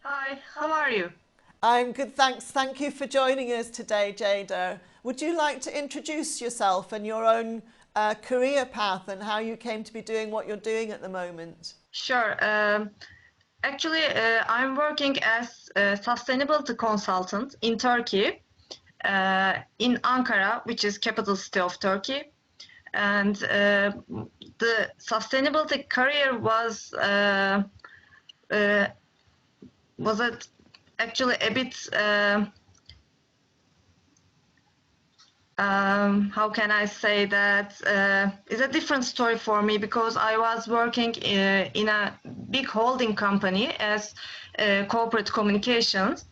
Hi, how are you? I'm good, thanks. Thank you for joining us today, Jada. Would you like to introduce yourself and your own career path and how you came to be doing what you're doing at the moment? Sure. Actually, I'm working as a sustainability consultant in Turkey, in Ankara, which is capital city of Turkey. And the sustainability career uh, was it actually a bit how can I say that? It's a different story for me because I was working in a big holding company as corporate communications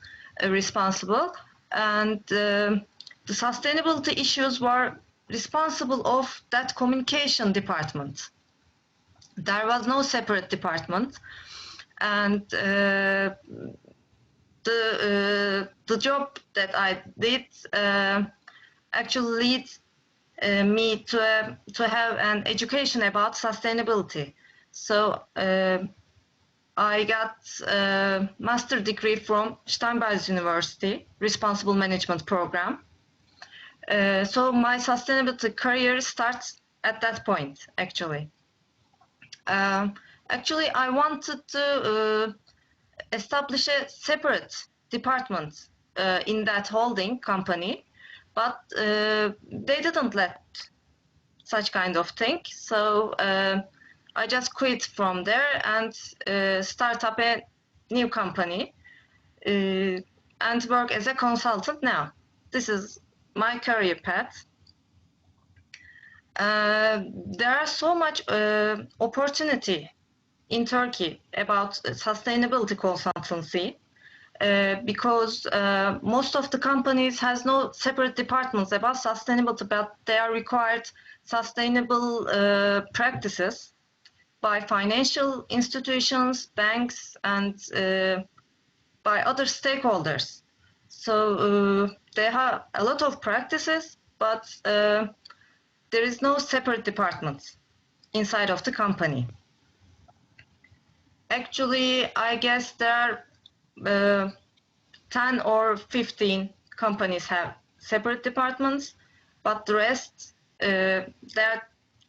responsible, and the sustainability issues were responsible of that communication department. There was no separate department, and the job that I did actually leads me to have an education about sustainability. So I got a master degree from Steinbeis University, Responsible Management Program. So my sustainability career starts at that point, actually. Actually, I wanted to establish a separate department in that holding company, but they didn't let such kind of thing. So I just quit from there and start up a new company and work as a consultant now. This is my career path. There are so much opportunity in Turkey about sustainability consultancy because most of the companies has no separate departments about sustainability, but they are required sustainable practices by financial institutions, banks, and by other stakeholders. So they have a lot of practices, but there is no separate department inside of the company. Actually, I guess there are 10 or 15 companies have separate departments, but the rest, they're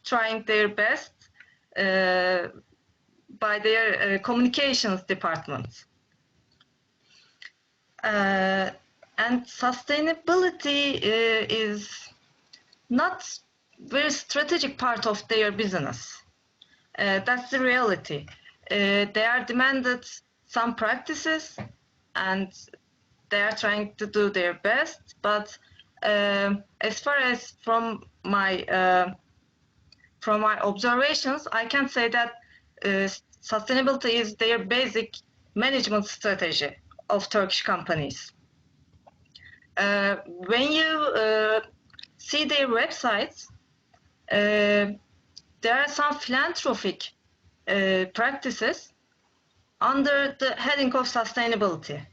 trying their best by their communications departments. And sustainability is not very strategic part of their business. That's the reality. They are demanded some practices and they are trying to do their best, but as far as from my observations, I can say that sustainability is their basic management strategy of Turkish companies. When you see their websites, there are some philanthropic practices under the heading of sustainability.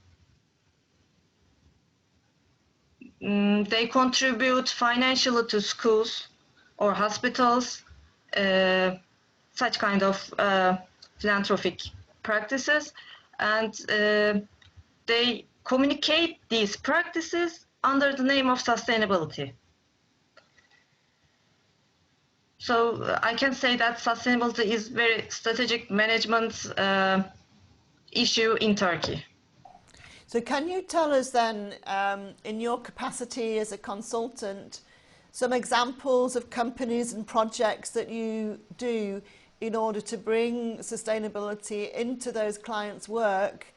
They contribute financially to schools or hospitals, such kind of philanthropic practices, and they communicate these practices under the name of sustainability. So I can say that sustainability is very strategic management issue in Turkey. So can you tell us then, in your capacity as a consultant, some examples of companies and projects that you do in order to bring sustainability into those clients' work,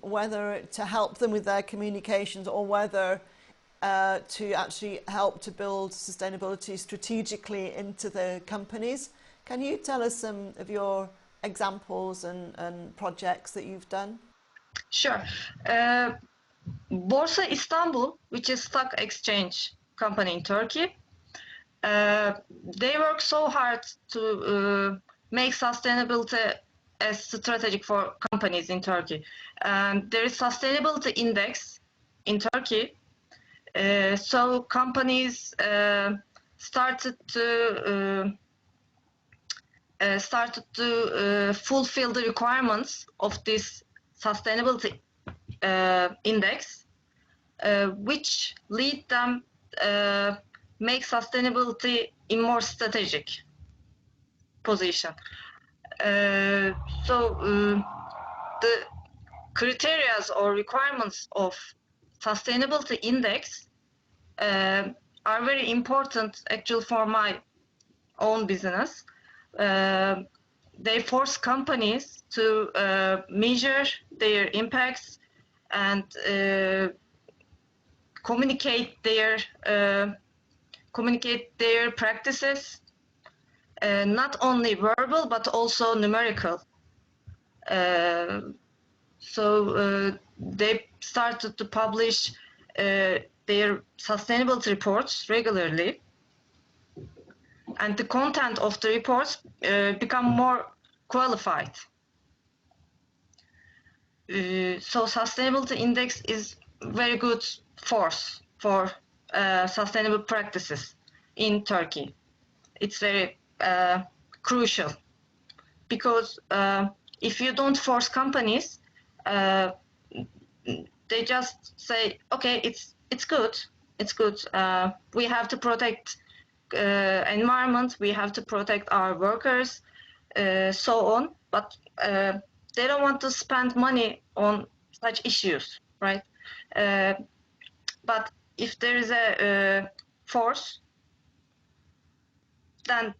whether to help them with their communications or whether to actually help to build sustainability strategically into the companies? Can you tell us some of your examples and projects that you've done? Sure. Borsa Istanbul, which is stock exchange company in Turkey, they work so hard to make sustainability as strategic for companies in Turkey. There is sustainability index in Turkey, so companies started to fulfill the requirements of this sustainability index, which lead them make sustainability in more strategic position. The criteria or requirements of sustainability index are very important actually for my own business. They force companies to measure their impacts and communicate their practices, not only verbal but also numerical. They started to publish their sustainability reports regularly, and the content of the reports become more qualified. So sustainability index is very good force for sustainable practices in Turkey. It's very crucial, because if you don't force companies, they just say, okay, it's good. We have to protect environment, we have to protect our workers, so on. But they don't want to spend money on such issues, right? But if there is a force, then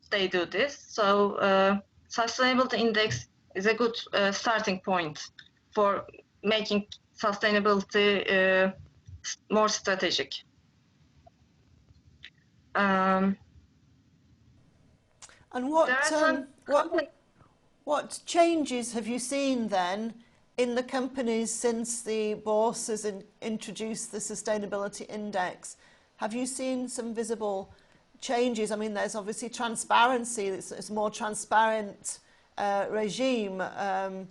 they do this. So sustainability index is a good starting point for making sustainability more strategic. And what changes have you seen then in the companies since the boss has introduced the sustainability index? Have you seen some visible changes? I mean, there's obviously transparency. It's a more transparent regime, and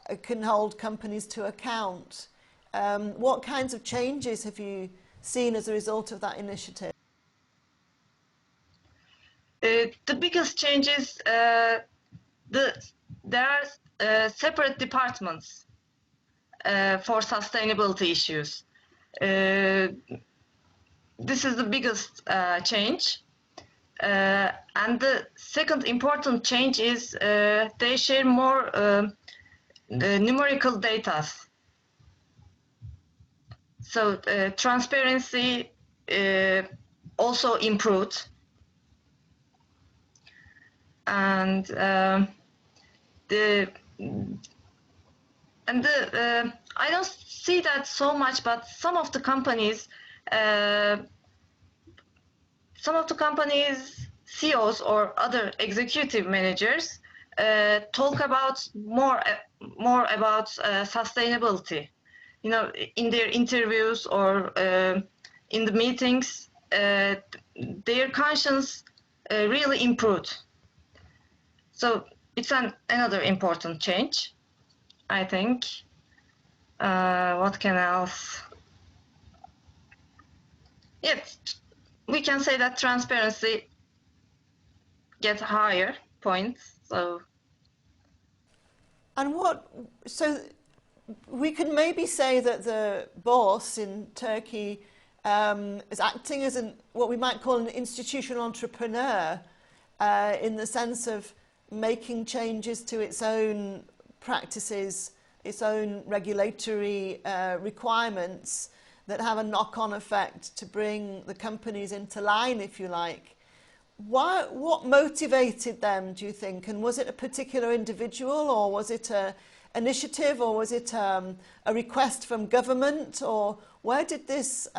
it can hold companies to account. What kinds of changes have you seen as a result of that initiative? The biggest change is there are separate departments for sustainability issues. This is the biggest change. And the second important change is they share more numerical data. So transparency also improved. And I don't see that so much, but some of the companies CEOs or other executive managers talk about more about sustainability. You know, in their interviews or in the meetings, their conscience really improved. So it's another important change, I think. What can else? Yes, we can say that transparency gets higher points. So we can maybe say that the boss in Turkey is acting as what we might call an institutional entrepreneur, in the sense of making changes to its own practices, its own regulatory requirements that have a knock-on effect to bring the companies into line, if you like. What motivated them, do you think? And was it a particular individual, or was it an initiative, or was it a request from government, or where did this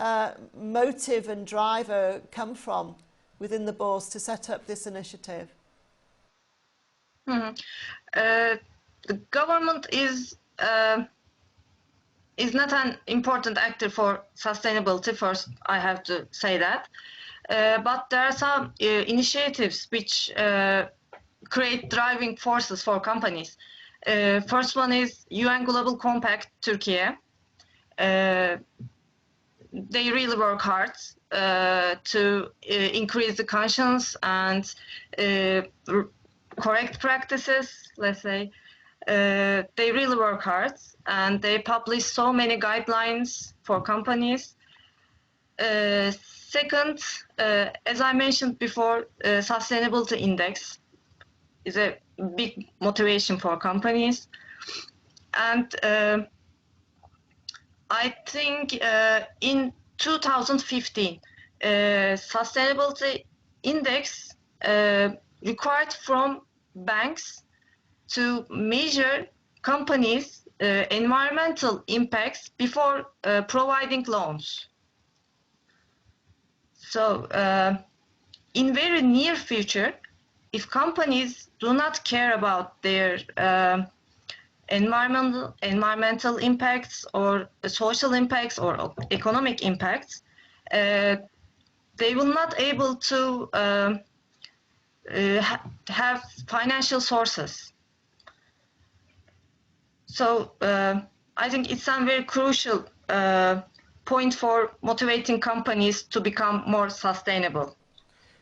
motive and driver come from within the board to set up this initiative? The government is not an important actor for sustainability. First, I have to say that. But there are some initiatives which create driving forces for companies. First one is UN Global Compact Turkey. They really work hard to increase the conscience and correct practices, let's say. They really work hard, and they publish so many guidelines for companies. Second, as I mentioned before, sustainability index is a big motivation for companies. And I think in 2015, sustainability index required from banks to measure companies' environmental impacts before providing loans. So in very near future, if companies do not care about their environmental impacts or social impacts or economic impacts, they will not able to have financial sources. So I think it's a very crucial point for motivating companies to become more sustainable.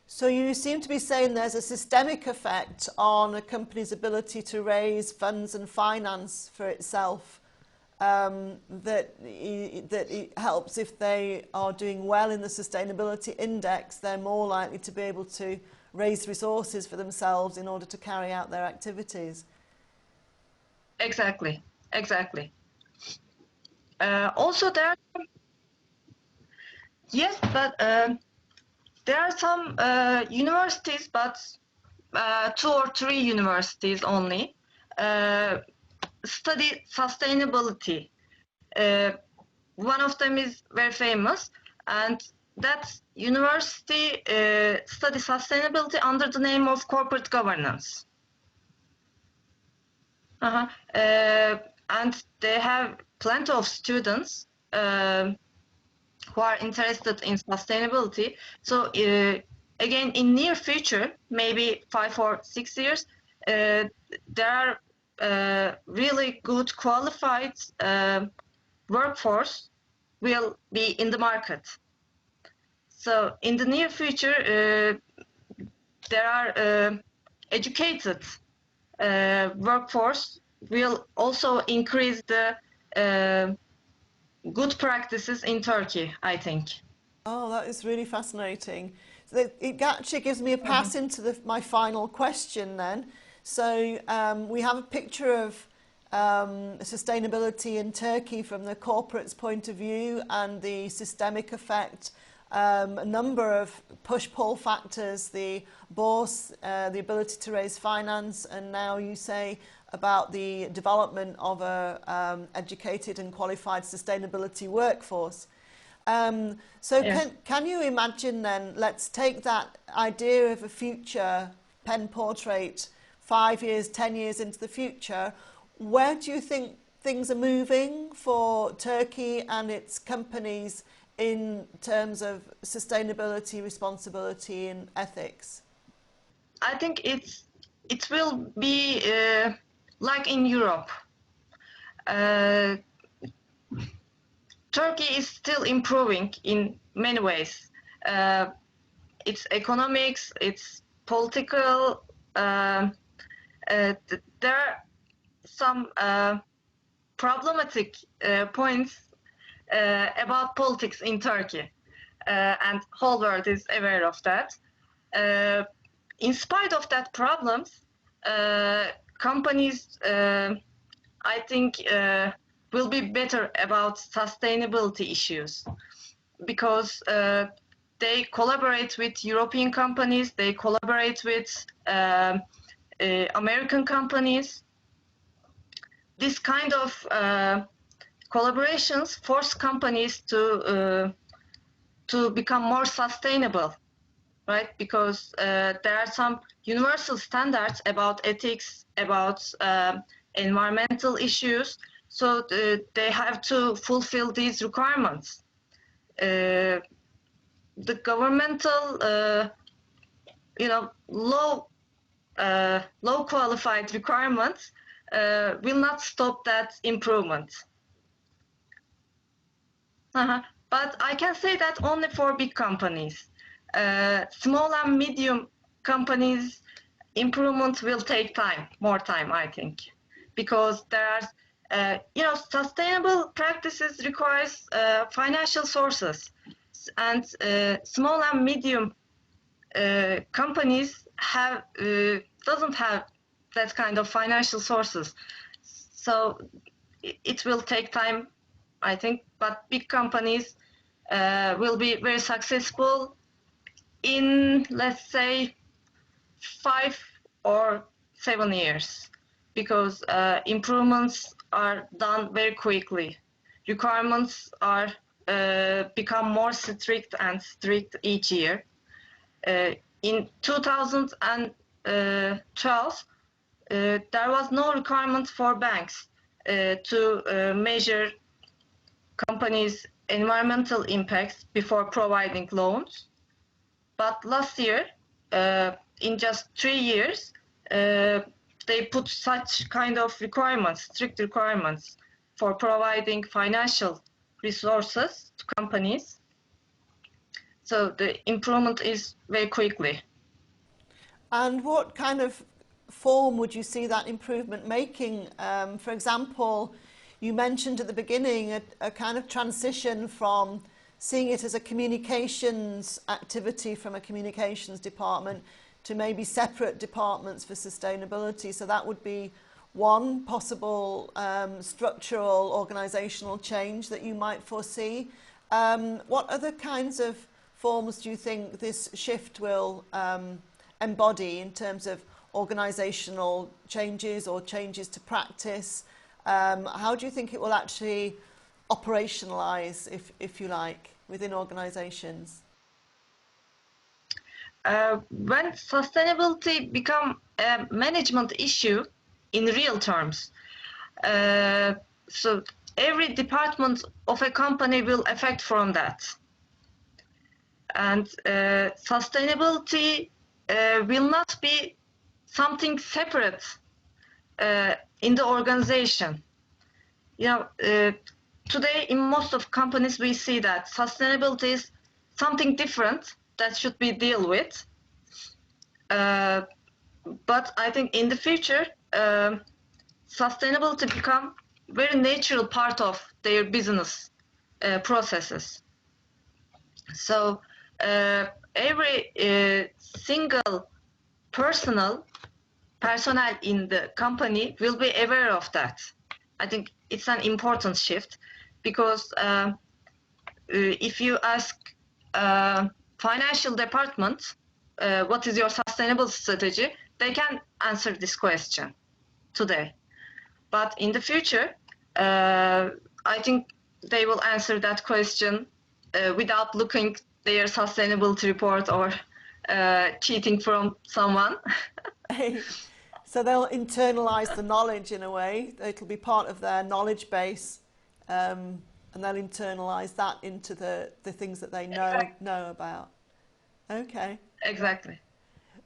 So you seem to be saying there's a systemic effect on a company's ability to raise funds and finance for itself, that it helps if they are doing well in the sustainability index, they're more likely to be able to raise resources for themselves in order to carry out their activities. Exactly. Also there, yes, but there are some universities, but 2 or 3 universities only study sustainability. One of them is very famous, and that university studies sustainability under the name of corporate governance. And they have plenty of students who are interested in sustainability. So again, in near future, maybe 5 or 6 years, there are really good qualified workforce will be in the market. So in the near future, there are educated workforce will also increase the good practices in Turkey, I think. Oh, that is really fascinating. So it actually gives me a pass into my final question then. So we have a picture of sustainability in Turkey from the corporate's point of view and the systemic effect, a number of push-pull factors, the bourse, the ability to raise finance, and now you say about the development of a educated and qualified sustainability workforce. So Yes. can you imagine then, let's take that idea of a future pen portrait 5 years, 10 years into the future, where do you think things are moving for Turkey and its companies in terms of sustainability, responsibility and ethics? I think it will be like in Europe. Turkey is still improving in many ways. Its economics, its political, there are some problematic points about politics in Turkey, and whole world is aware of that. In spite of that problems, companies, I think, will be better about sustainability issues because they collaborate with European companies, they collaborate with American companies. This kind of collaborations force companies to become more sustainable, right? Because there are some universal standards about ethics, about environmental issues, so they have to fulfill these requirements. The governmental, low qualified requirements will not stop that improvement. But I can say that only for big companies. Small and medium companies, improvement will take time, more time, I think. because there are, sustainable practices requires financial sources, and small and medium companies doesn't have that kind of financial sources. So it will take time, I think, but big companies will be very successful in, let's say, 5 or 7 years, because improvements are done very quickly. Requirements are become more strict and strict each year. In 2012, there was no requirement for banks to measure companies' environmental impacts before providing loans. But last year, in just 3 years, they put such kind of requirements, strict requirements, for providing financial resources to companies. So the improvement is very quickly. And what kind of form would you see that improvement making? For example, you mentioned at the beginning a kind of transition from seeing it as a communications activity from a communications department to maybe separate departments for sustainability. So that would be one possible structural organisational change that you might foresee. What other kinds of forms do you think this shift will embody in terms of organisational changes or changes to practice? How do you think it will actually operationalise, if you like, within organisations? When sustainability become a management issue in real terms, so every department of a company will affect from that. And sustainability will not be something separate in the organization. Today in most of companies we see that sustainability is something different that should be dealt with. But I think in the future, sustainability become very natural part of their business processes. So every single personnel in the company will be aware of that. I think it's an important shift, because if you ask financial department what is your sustainable strategy, they can answer this question today. But in the future, I think they will answer that question without looking their sustainability report or cheating from someone. So they'll internalise the knowledge in a way. It'll be part of their knowledge base, and they'll internalise that into the things that they know about. Okay. Exactly.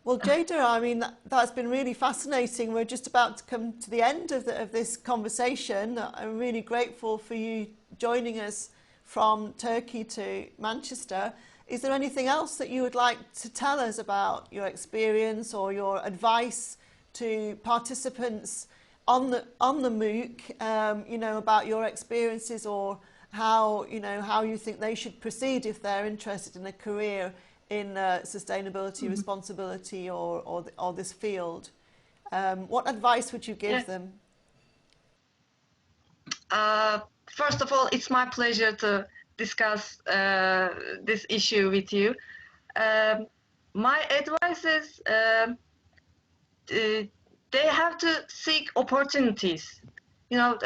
Well, Ceyda, I mean, that's been really fascinating. We're just about to come to the end of this conversation. I'm really grateful for you joining us from Turkey to Manchester. Is there anything else that you would like to tell us about your experience or your advice to participants on the MOOC, about your experiences, or how you think they should proceed if they're interested in a career in sustainability, responsibility, or this field? What advice would you give them? First of all, it's my pleasure to discuss this issue with you. My advice is they have to seek opportunities. Europe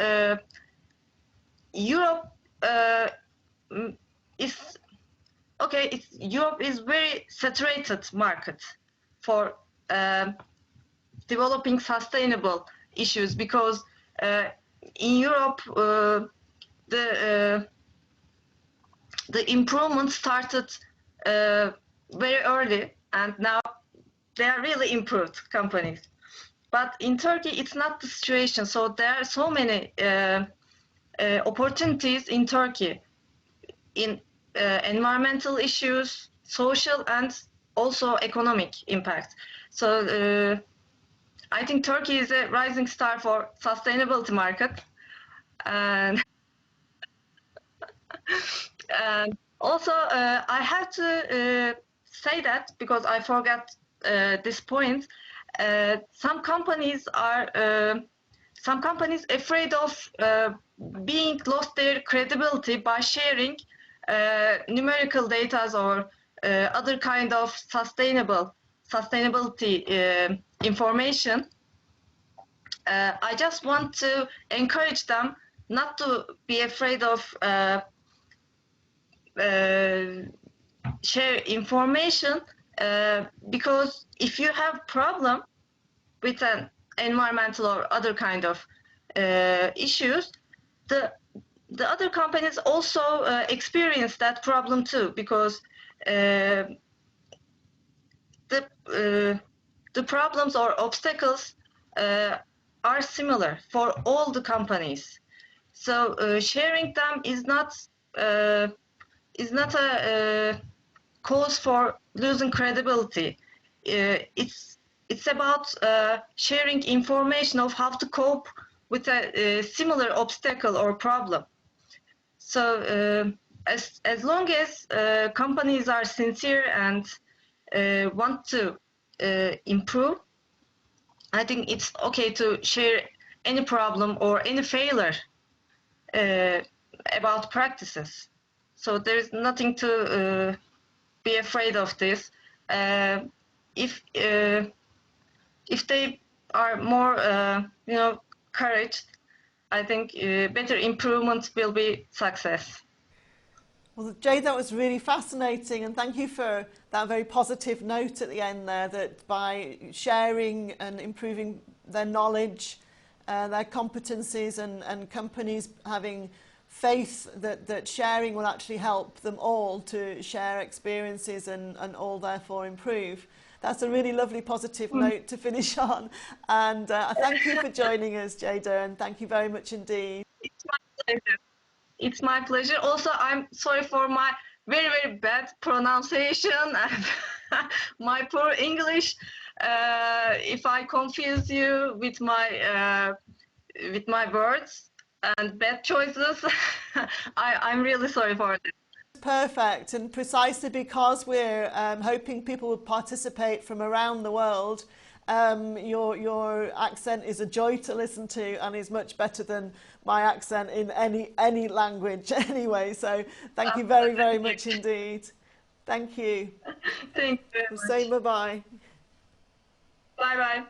Europe is very saturated market for developing sustainable issues, because in Europe the improvement started very early, and now they are really improved companies. But in Turkey, it's not the situation. So there are so many opportunities in Turkey in environmental issues, social, and also economic impact. So I think Turkey is a rising star for sustainability market. And, and also, I have to say that because I forgot this point. Some companies afraid of being lost their credibility by sharing numerical data or other kind of sustainability information. I just want to encourage them not to be afraid of share information, because if you have problem with an environmental or other kind of issues, the other companies also experience that problem too, because the problems or obstacles are similar for all the companies. So sharing them is not a cause for losing credibility. It's about sharing information of how to cope with a similar obstacle or problem. So as long as companies are sincere and want to improve, I think it's okay to share any problem or any failure about practices. So there's nothing to be afraid of this. If they are more, courage, I think better improvement will be success. Well, Jay, that was really fascinating, and thank you for that very positive note at the end there, that by sharing and improving their knowledge, their competencies, and companies having faith that sharing will actually help them all to share experiences and all therefore improve. That's a really lovely positive note to finish on. And thank you for joining us, Ceyda, and thank you very much indeed. It's my pleasure. It's my pleasure. Also, I'm sorry for my very, very bad pronunciation and my poor English. If I confuse you with my words and bad choices, I'm really sorry for this. Perfect, and precisely because we're hoping people will participate from around the world, your accent is a joy to listen to and is much better than my accent in any language anyway. So thank you very, very much indeed. Thank you. Thank you very much. Say bye-bye. Bye-bye.